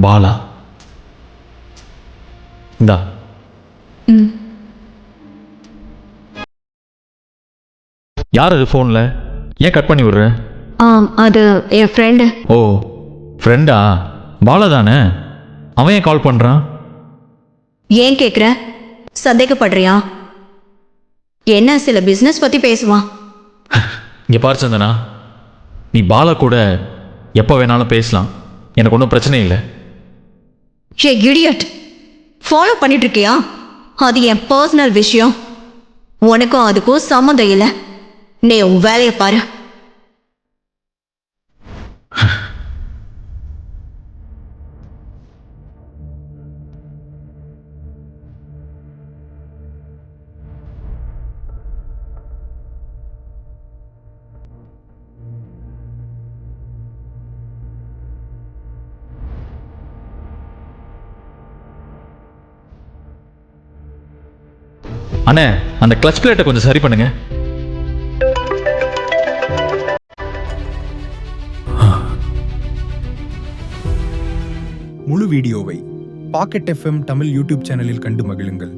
பாலா இந்தா. யார் அது ஃபோனில்? ஏன் கட் பண்ணி விடுற? அது என் ஃப்ரெண்டு. ஓ ஃப்ரெண்டா? பாலா தானே? அவன் ஏன் கால் பண்ணுறான்? ஏன் கேட்குற? சந்தேகப்படுறியா? என்ன சில பிஸ்னஸ் பற்றி பேசுவான். இங்கே பாரு சந்தனா, நீ பாலா கூட எப்போ வேணாலும் பேசலாம், எனக்கு ஒன்றும் பிரச்சனை இல்லை. ஏ இடியட், ஃபாலோ பண்ணிட்டு இருக்கியா? அது என் பர்சனல் விஷயம். உனக்கும் அதுக்கும் சம்மந்தம் இல்லை. நீ உன் வேலையை பாரு. அண்ணே, அந்த கிளச் பிளேட்டை கொஞ்சம் சரி பண்ணுங்க. முழு வீடியோவை பாக்கெட் FM தமிழ் யூடியூப் சேனலில் கண்டு மகிழுங்கள்.